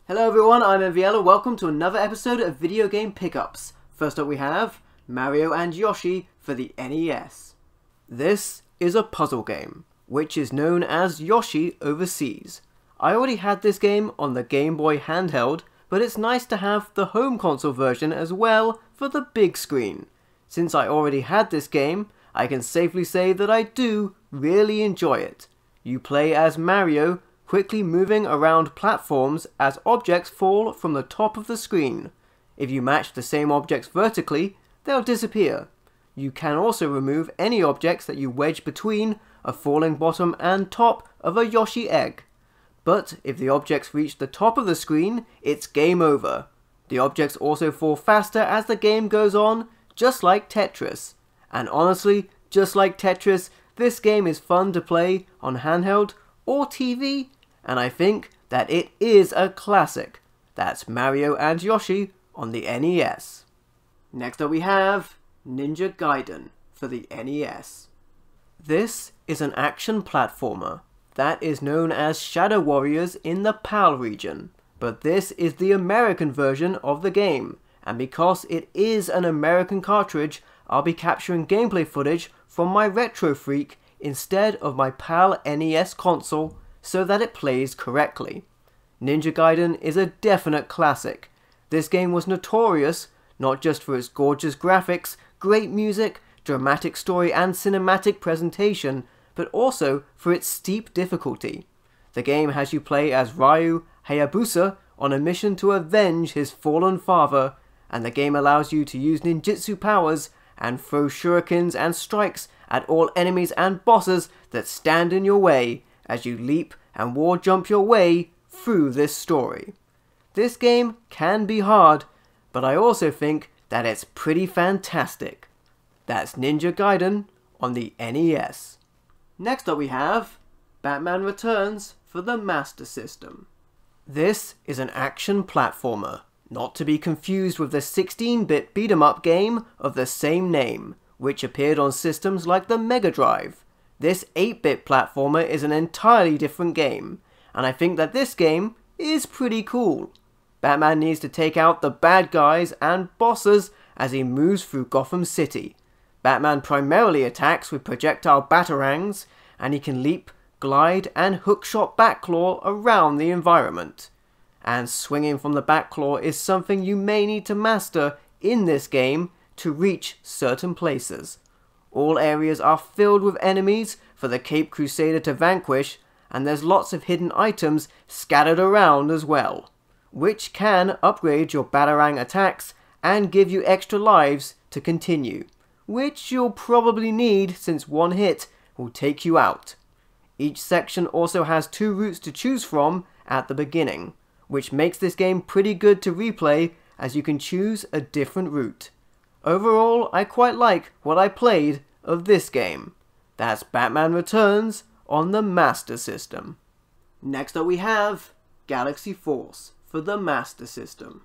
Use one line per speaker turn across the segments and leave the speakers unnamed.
Hello everyone, I'm Enviella. Welcome to another episode of Video Game Pickups. First up we have Mario and Yoshi for the NES. This is a puzzle game, which is known as Yoshi overseas. I already had this game on the Game Boy handheld, but it's nice to have the home console version as well for the big screen. Since I already had this game, I can safely say that I do really enjoy it. You play as Mario, quickly moving around platforms as objects fall from the top of the screen. If you match the same objects vertically, they'll disappear. You can also remove any objects that you wedge between a falling bottom and top of a Yoshi egg. But if the objects reach the top of the screen, it's game over. The objects also fall faster as the game goes on, just like Tetris. And honestly, just like Tetris, this game is fun to play on handheld or TV, and I think that it is a classic. That's Mario and Yoshi on the NES. Next up we have Ninja Gaiden for the NES. This is an action platformer that is known as Shadow Warriors in the PAL region, but this is the American version of the game, and because it is an American cartridge, I'll be capturing gameplay footage from my Retro Freak instead of my PAL NES console so that it plays correctly. Ninja Gaiden is a definite classic. This game was notorious not just for its gorgeous graphics, great music, dramatic story and cinematic presentation, but also for its steep difficulty. The game has you play as Ryu Hayabusa on a mission to avenge his fallen father, and the game allows you to use ninjutsu powers and throw shurikens and strikes at all enemies and bosses that stand in your way as you leap and war jump your way through this story. This game can be hard, but I also think that it's pretty fantastic. That's Ninja Gaiden on the NES. Next up we have Batman Returns for the Master System. This is an action platformer, not to be confused with the 16-bit beat-em-up game of the same name, which appeared on systems like the Mega Drive. This 8-bit platformer is an entirely different game, and I think that this game is pretty cool. Batman needs to take out the bad guys and bosses as he moves through Gotham City. Batman primarily attacks with projectile batarangs, and he can leap, glide, and hookshot backclaw around the environment. And swinging from the backclaw is something you may need to master in this game to reach certain places. All areas are filled with enemies for the Cape Crusader to vanquish, and there's lots of hidden items scattered around as well, which can upgrade your Batarang attacks and give you extra lives to continue, which you'll probably need since one hit will take you out. Each section also has 2 routes to choose from at the beginning, which makes this game pretty good to replay as you can choose a different route. Overall, I quite like what I played of this game. That's Batman Returns on the Master System. Next up we have Galaxy Force for the Master System.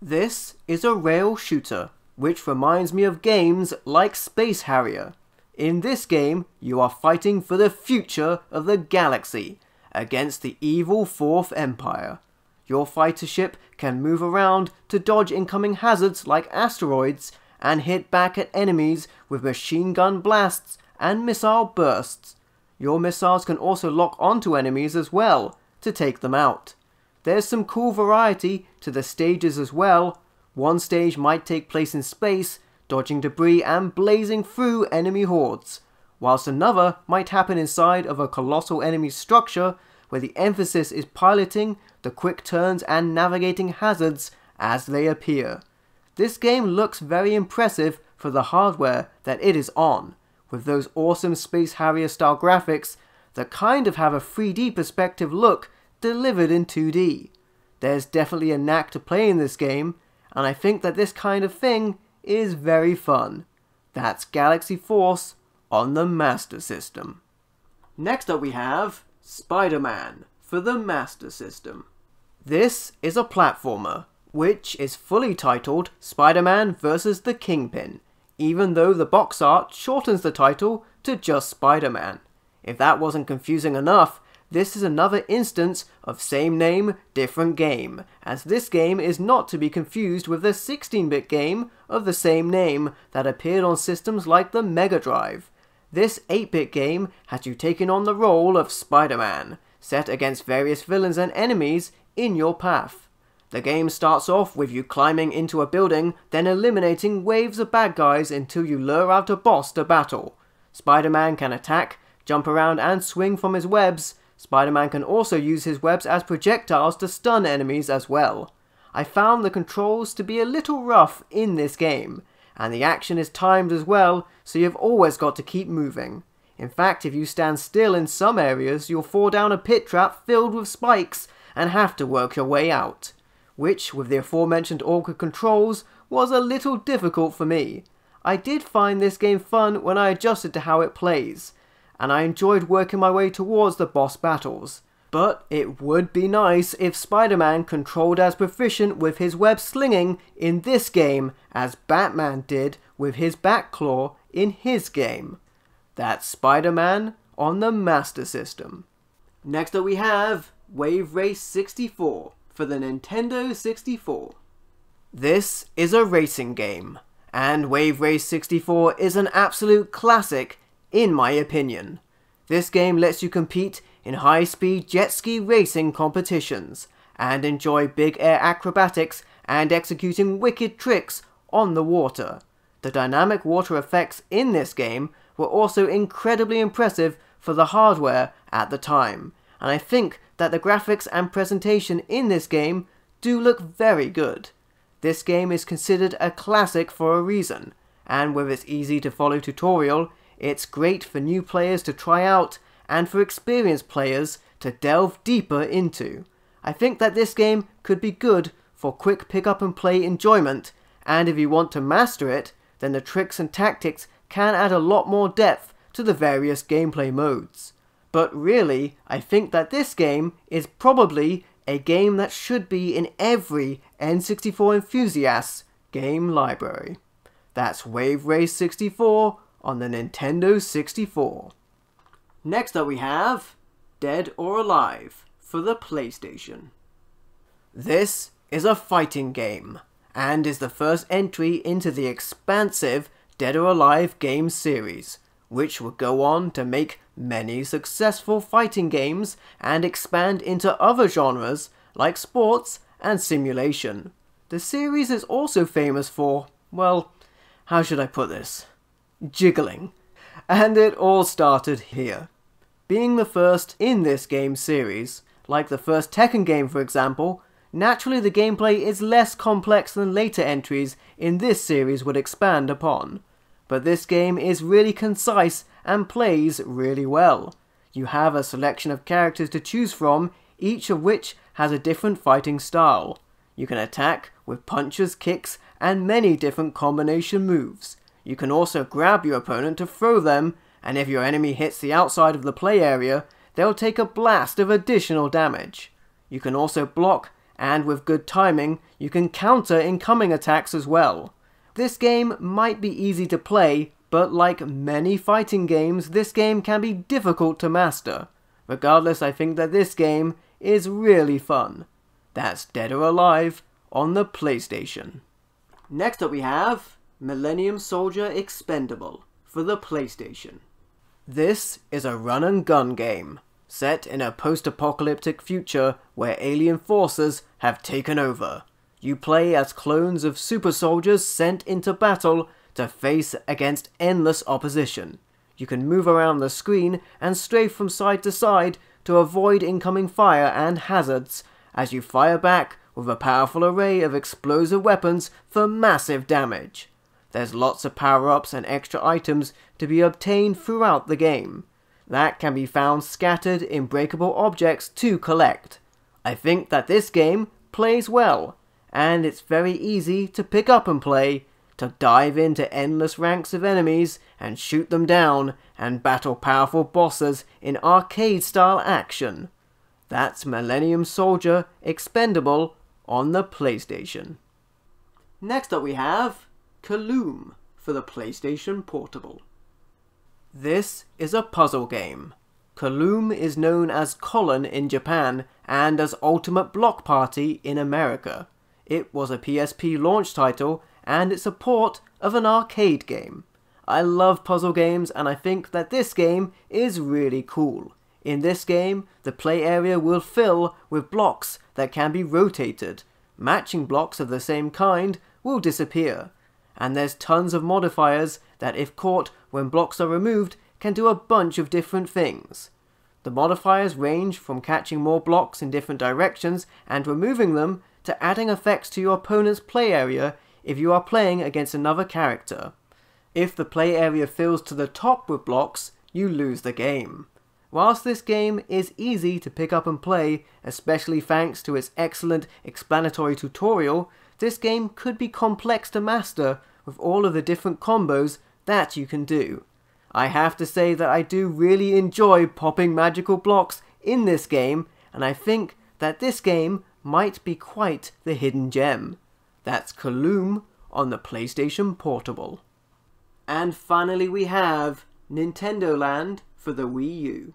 This is a rail shooter, which reminds me of games like Space Harrier. In this game, you are fighting for the future of the galaxy against the evil Fourth Empire. Your fighter ship can move around to dodge incoming hazards like asteroids and hit back at enemies with machine gun blasts and missile bursts. Your missiles can also lock onto enemies as well to take them out. There's some cool variety to the stages as well. One stage might take place in space, dodging debris and blazing through enemy hordes, whilst another might happen inside of a colossal enemy structure where the emphasis is piloting the quick turns and navigating hazards as they appear. This game looks very impressive for the hardware that it is on, with those awesome Space Harrier style graphics that kind of have a 3D perspective look delivered in 2D. There's definitely a knack to playing this game, and I think that this kind of thing is very fun. That's Galaxy Force on the Master System. Next up we have SpiderMan for the Master System. This is a platformer, which is fully titled Spider-Man vs. the Kingpin, even though the box art shortens the title to just Spider-Man. If that wasn't confusing enough, this is another instance of same name, different game, as this game is not to be confused with the 16-bit game of the same name that appeared on systems like the Mega Drive. This 8-bit game has you taking on the role of SpiderMan, set against various villains and enemies in your path. The game starts off with you climbing into a building, then eliminating waves of bad guys until you lure out a boss to battle. Spider-Man can attack, jump around and swing from his webs. Spider-Man can also use his webs as projectiles to stun enemies as well. I found the controls to be a little rough in this game, and the action is timed as well, so you've always got to keep moving. In fact, if you stand still in some areas, you'll fall down a pit trap filled with spikes and have to work your way out, which, with the aforementioned awkward controls, was a little difficult for me. I did find this game fun when I adjusted to how it plays, and I enjoyed working my way towards the boss battles. But it would be nice if Spider-Man controlled as proficient with his web slinging in this game as Batman did with his Batclaw in his game. That's Spider-Man on the Master System. Next up we have Wave Race 64 for the Nintendo 64. This is a racing game, and Wave Race 64 is an absolute classic in my opinion. This game lets you compete in high-speed jet ski racing competitions and enjoy big air acrobatics and executing wicked tricks on the water. The dynamic water effects in this game were also incredibly impressive for the hardware at the time, and I think that the graphics and presentation in this game do look very good. This game is considered a classic for a reason, and with its easy to follow tutorial, it's great for new players to try out and for experienced players to delve deeper into. I think that this game could be good for quick pick up and play enjoyment, and if you want to master it, then the tricks and tactics can add a lot more depth to the various gameplay modes. But really, I think that this game is probably a game that should be in every N64 enthusiast's game library. That's Wave Race 64 on the Nintendo 64. Next up we have Dead or Alive for the PlayStation. This is a fighting game, and is the first entry into the expansive Dead or Alive game series, which would go on to make many successful fighting games and expand into other genres like sports and simulation. The series is also famous for, well, how should I put this? Jiggling. And it all started here. Being the first in this game series, like the first Tekken game for example, naturally the gameplay is less complex than later entries in this series would expand upon. But this game is really concise and plays really well. You have a selection of characters to choose from, each of which has a different fighting style. You can attack with punches, kicks, and many different combination moves. You can also grab your opponent to throw them, and if your enemy hits the outside of the play area, they'll take a blast of additional damage. You can also block, and with good timing, you can counter incoming attacks as well. This game might be easy to play, but like many fighting games, this game can be difficult to master. Regardless, I think that this game is really fun. That's Dead or Alive on the PlayStation. Next up we have Millennium Soldier Expendable for the PlayStation. This is a run and gun game, set in a post-apocalyptic future where alien forces have taken over. You play as clones of super soldiers sent into battle to face against endless opposition. You can move around the screen and strafe from side to side to avoid incoming fire and hazards as you fire back with a powerful array of explosive weapons for massive damage. There's lots of power-ups and extra items to be obtained throughout the game that can be found scattered in breakable objects to collect. I think that this game plays well, and it's very easy to pick up and play, to dive into endless ranks of enemies and shoot them down and battle powerful bosses in arcade-style action. That's Millennium Soldier Expendable on the PlayStation. Next up we have Koloomn for the PlayStation Portable. This is a puzzle game, Koloomn is known as Kollon in Japan and as Ultimate Block Party in America. It was a PSP launch title and it's a port of an arcade game. I love puzzle games and I think that this game is really cool. In this game, the play area will fill with blocks that can be rotated. Matching blocks of the same kind will disappear. And there's tons of modifiers that if caught when blocks are removed can do a bunch of different things. The modifiers range from catching more blocks in different directions and removing them to adding effects to your opponent's play area if you are playing against another character. If the play area fills to the top with blocks, you lose the game. Whilst this game is easy to pick up and play, especially thanks to its excellent explanatory tutorial, this game could be complex to master with all of the different combos that you can do. I have to say that I do really enjoy popping magical blocks in this game, and I think that this game might be quite the hidden gem. That's Koloomn on the PlayStation Portable. And finally we have Nintendo Land for the Wii U.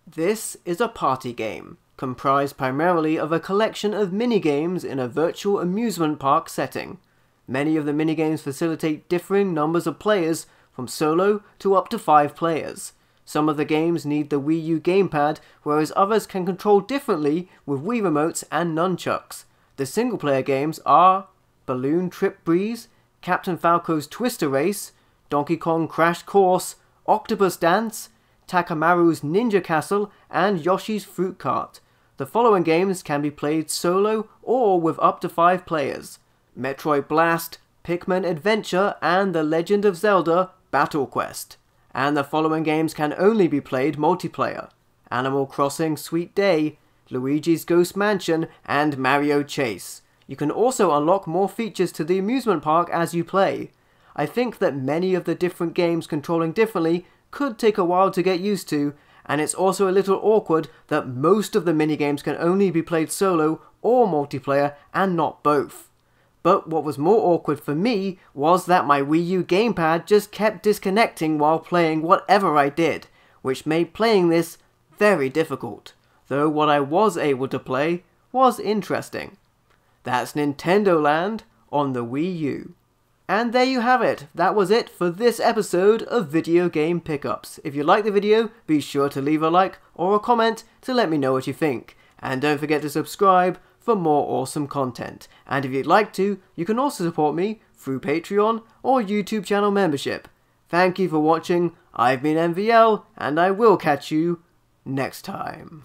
This is a party game, comprised primarily of a collection of minigames in a virtual amusement park setting. Many of the minigames facilitate differing numbers of players, from solo to up to 5 players. Some of the games need the Wii U gamepad, whereas others can control differently with Wii remotes and nunchucks. The single player games are Balloon Trip Breeze, Captain Falco's Twister Race, Donkey Kong Crash Course, Octopus Dance, Takamaru's Ninja Castle, and Yoshi's Fruit Cart. The following games can be played solo or with up to 5 players: Metroid Blast, Pikmin Adventure, and The Legend of Zelda Battle Quest. And the following games can only be played multiplayer: Animal Crossing Sweet Day, Luigi's Ghost Mansion, and Mario Chase. You can also unlock more features to the amusement park as you play. I think that many of the different games controlling differently could take a while to get used to, and it's also a little awkward that most of the minigames can only be played solo or multiplayer and not both. But what was more awkward for me was that my Wii U gamepad just kept disconnecting while playing whatever I did, which made playing this very difficult, though what I was able to play was interesting. That's Nintendo Land on the Wii U. And there you have it. That was it for this episode of Video Game Pickups. If you liked the video, be sure to leave a like or a comment to let me know what you think. And don't forget to subscribe for more awesome content. And if you'd like to, you can also support me through Patreon or YouTube channel membership. Thank you for watching. I've been MVL, and I will catch you next time.